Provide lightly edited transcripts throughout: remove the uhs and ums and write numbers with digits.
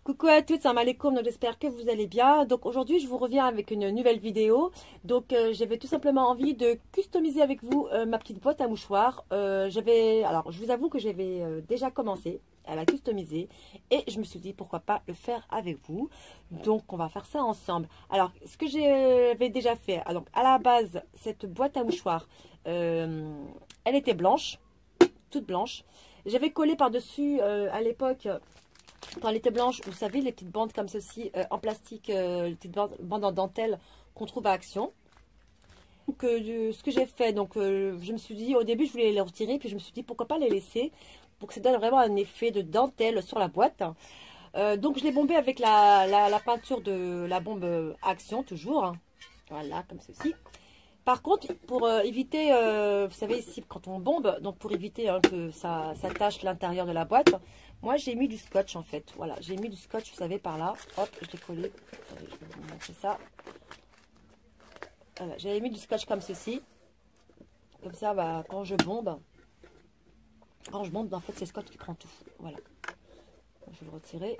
Coucou à toutes, salam alaikum, donc j'espère que vous allez bien. Donc aujourd'hui je vous reviens avec une nouvelle vidéo. Donc j'avais tout simplement envie de customiser avec vous ma petite boîte à mouchoirs. Alors je vous avoue que j'avais déjà commencé à la customiser et je me suis dit pourquoi pas le faire avec vous. Donc on va faire ça ensemble. Alors ce que j'avais déjà fait, donc à la base cette boîte à mouchoirs, elle était blanche, toute blanche. J'avais collé par-dessus à l'époque. Quand elle était blanche, vous savez, les petites bandes comme ceci en plastique, les petites bandes en dentelle qu'on trouve à Action. Donc, ce que j'ai fait, donc je me suis dit, au début, je voulais les retirer, puis je me suis dit, pourquoi pas les laisser pour que ça donne vraiment un effet de dentelle sur la boîte. Donc, je l'ai bombé avec la peinture de la bombe Action, toujours. Voilà, comme ceci. Par contre, pour éviter, vous savez ici quand on bombe, donc pour éviter que ça tache l'intérieur de la boîte, moi j'ai mis du scotch en fait. Voilà, j'ai mis du scotch, vous savez, par là. Hop, je l'ai collé. Attendez, je vais vous montrer ça. Voilà, j'avais mis du scotch comme ceci. Comme ça, bah, quand je bombe, en fait c'est le scotch qui prend tout. Voilà. Je vais le retirer.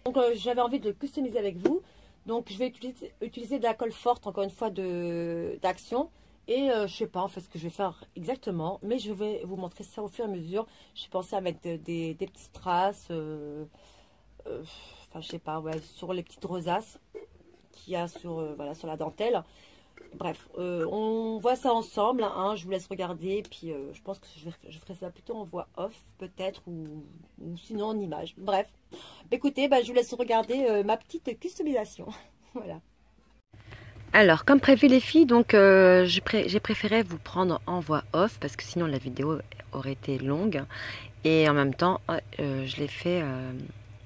Donc j'avais envie de customiser avec vous. Donc je vais utiliser de la colle forte, encore une fois, d'Action. Et je sais pas en fait ce que je vais faire exactement. Mais je vais vous montrer ça au fur et à mesure. J'ai pensé à mettre des petits strass. Enfin je sais pas, ouais, sur les petites rosaces qu'il y a sur, voilà, sur la dentelle. Bref, on voit ça ensemble, hein, je vous laisse regarder, puis je pense que je ferai ça plutôt en voix off, peut-être, ou sinon en image. Bref, écoutez, bah, je vous laisse regarder ma petite customisation. Voilà. Alors, comme prévu les filles, donc j'ai préféré vous prendre en voix off, parce que sinon la vidéo aurait été longue. Et en même temps, je l'ai fait,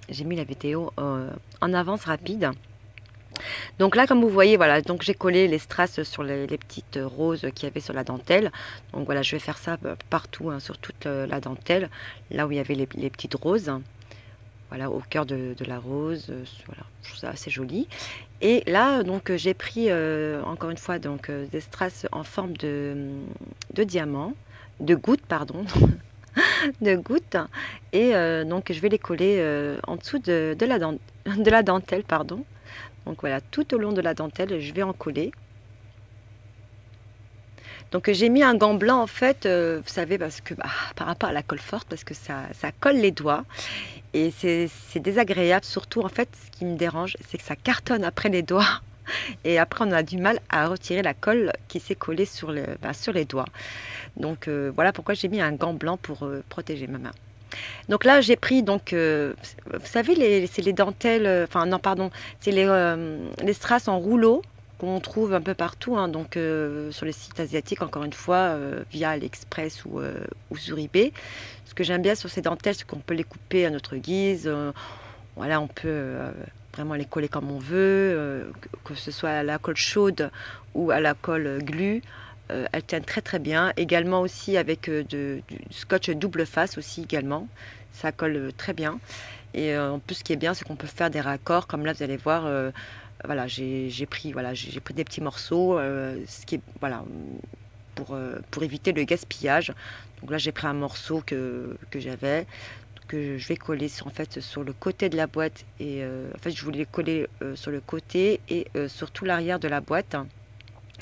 j'ai mis la vidéo en avance rapide. Donc là, comme vous voyez, voilà, donc j'ai collé les strass sur les petites roses qu'il y avait sur la dentelle. Donc voilà, je vais faire ça partout, hein, sur toute la dentelle, là où il y avait les petites roses. Voilà, au cœur de la rose. Voilà, je trouve ça assez joli. Et là, donc j'ai pris, encore une fois, donc des strass en forme de diamant, de gouttes, pardon, de gouttes. Et donc je vais les coller en dessous de la dentelle, pardon. Donc voilà, tout au long de la dentelle, je vais en coller. Donc j'ai mis un gant blanc en fait, vous savez, parce que par rapport à la colle forte, parce que ça colle les doigts. Et c'est désagréable, surtout en fait, ce qui me dérange, c'est que ça cartonne après les doigts. Et après, on a du mal à retirer la colle qui s'est collée sur les doigts. Donc voilà pourquoi j'ai mis un gant blanc pour protéger ma main. Donc là, j'ai pris, donc, vous savez, c'est les dentelles, enfin non, pardon, c'est les strass en rouleau qu'on trouve un peu partout, hein, donc sur les sites asiatiques, encore une fois, via AliExpress ou sur eBay. Ce que j'aime bien sur ces dentelles, c'est qu'on peut les couper à notre guise. Voilà, on peut vraiment les coller comme on veut, que ce soit à la colle chaude ou à la colle glue. Elles tiennent très très bien. Également aussi avec du scotch double face aussi également. Ça colle très bien. Et en plus, ce qui est bien, c'est qu'on peut faire des raccords. Comme là, vous allez voir, voilà, j'ai pris des petits morceaux, ce qui est, voilà, pour éviter le gaspillage. Donc là, j'ai pris un morceau que j'avais, que je vais coller en fait sur le côté de la boîte. Et en fait, je voulais coller sur le côté et sur tout l'arrière de la boîte.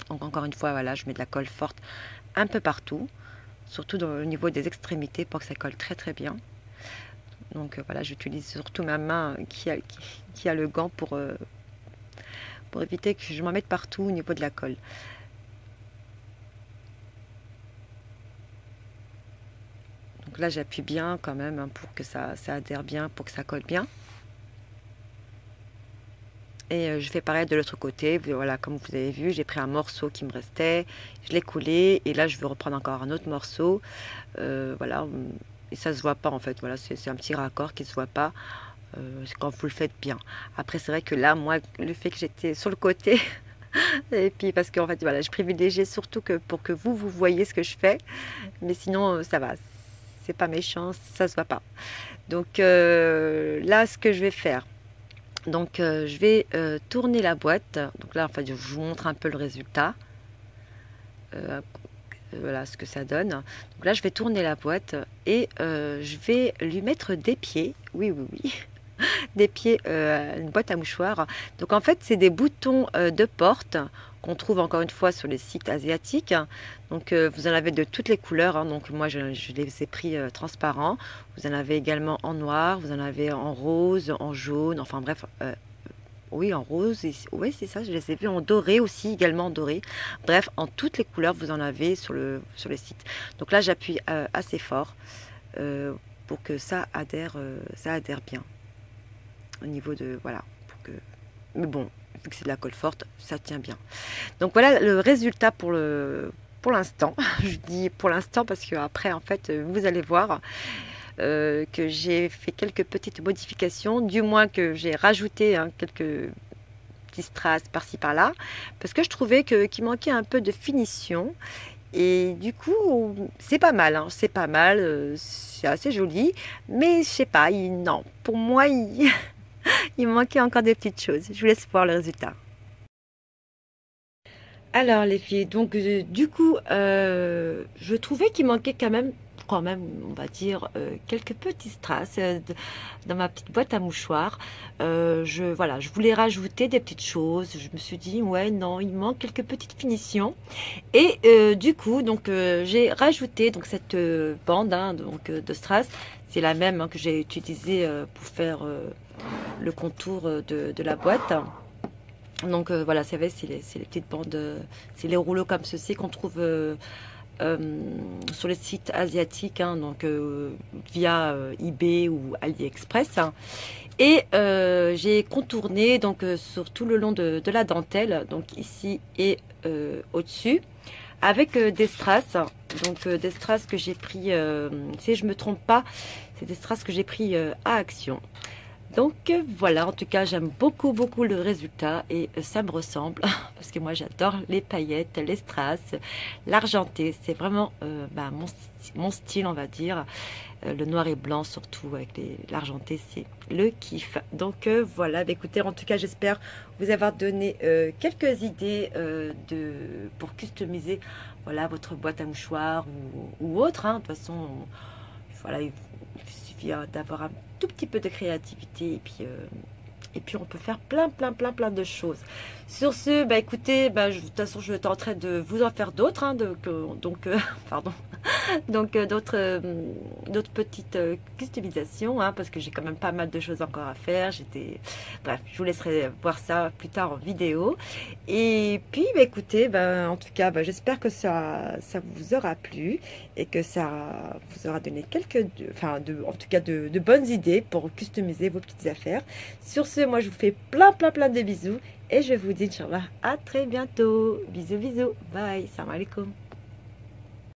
Donc encore une fois, voilà, je mets de la colle forte un peu partout, surtout au niveau des extrémités pour que ça colle très très bien. Donc voilà, j'utilise surtout ma main qui a le gant pour éviter que je m'en mette partout au niveau de la colle. Donc là, j'appuie bien quand même, hein, pour que ça adhère bien, pour que ça colle bien. Et je fais pareil de l'autre côté. Voilà, comme vous avez vu, j'ai pris un morceau qui me restait, je l'ai collé, et là je vais reprendre encore un autre morceau. Voilà, et ça se voit pas en fait. Voilà, c'est un petit raccord qui se voit pas quand vous le faites bien. Après, c'est vrai que là, moi, le fait que j'étais sur le côté, et puis parce qu'en fait, voilà, je privilégiais surtout que pour que vous voyez ce que je fais, mais sinon ça va, c'est pas méchant, ça se voit pas. Donc là, ce que je vais faire. Donc je vais tourner la boîte. Donc là en fait je vous montre un peu le résultat. Voilà ce que ça donne. Donc là je vais tourner la boîte et je vais lui mettre des pieds. Oui oui oui. des pieds une boîte à mouchoirs. Donc en fait, c'est des boutons de porte qu'on trouve encore une fois sur les sites asiatiques. Donc vous en avez de toutes les couleurs, hein. Donc moi je les ai pris transparents. Vous en avez également en noir, vous en avez en rose, en jaune, enfin bref, oui en rose, oui c'est ça, je les ai vus en doré aussi, également en doré. Bref, en toutes les couleurs vous en avez sur le site. Donc là j'appuie assez fort pour que ça adhère bien au niveau de, voilà, pour que, mais bon, vu que c'est de la colle forte, ça tient bien. Donc voilà le résultat pour l'instant. Je dis pour l'instant parce que après en fait vous allez voir que j'ai fait quelques petites modifications, du moins que j'ai rajouté quelques petits strass par-ci par-là, parce que je trouvais qu'il manquait un peu de finition. Et du coup, c'est pas mal, hein, c'est pas mal, c'est assez joli, mais je sais pas, non, pour moi, il manquait encore des petites choses. Je vous laisse voir le résultat. Alors les filles, donc du coup, je trouvais qu'il manquait quand même, on va dire, quelques petits strass dans ma petite boîte à mouchoirs. Voilà, je voulais rajouter des petites choses. Je me suis dit, ouais, non, il manque quelques petites finitions. Et du coup, donc j'ai rajouté donc cette bande donc, de strass. C'est la même que j'ai utilisée pour faire le contour de la boîte. Donc voilà, c'est les petites bandes, c'est les rouleaux comme ceci qu'on trouve sur les sites asiatiques, hein, donc via eBay ou AliExpress. Hein. Et j'ai contourné donc sur tout le long de la dentelle, donc ici et au-dessus, avec des strass. Donc des strass que j'ai pris, si je me trompe pas, c'est des strass que j'ai pris à Action. Donc voilà, en tout cas j'aime beaucoup le résultat et ça me ressemble parce que moi j'adore les paillettes, les strass, l'argenté, c'est vraiment mon style on va dire, le noir et blanc surtout avec l'argenté c'est le kiff. Donc voilà, écoutez, en tout cas j'espère vous avoir donné quelques idées pour customiser voilà, votre boîte à mouchoirs ou autre, hein. De toute façon voilà, il suffit d'avoir un tout petit peu de créativité et puis on peut faire plein de choses. Sur ce, bah écoutez, de toute façon je tenterai de vous en faire d'autres, hein, pardon, donc d'autres petites customisations, hein, parce que j'ai quand même pas mal de choses encore à faire. Bref, je vous laisserai voir ça plus tard en vidéo. Et puis écoutez, en tout cas j'espère que ça vous aura plu et que ça vous aura donné en tout cas de bonnes idées pour customiser vos petites affaires. Sur ce, moi je vous fais plein de bisous et je vous dis Inch'Allah à très bientôt. Bisous, bye, salam alaikum.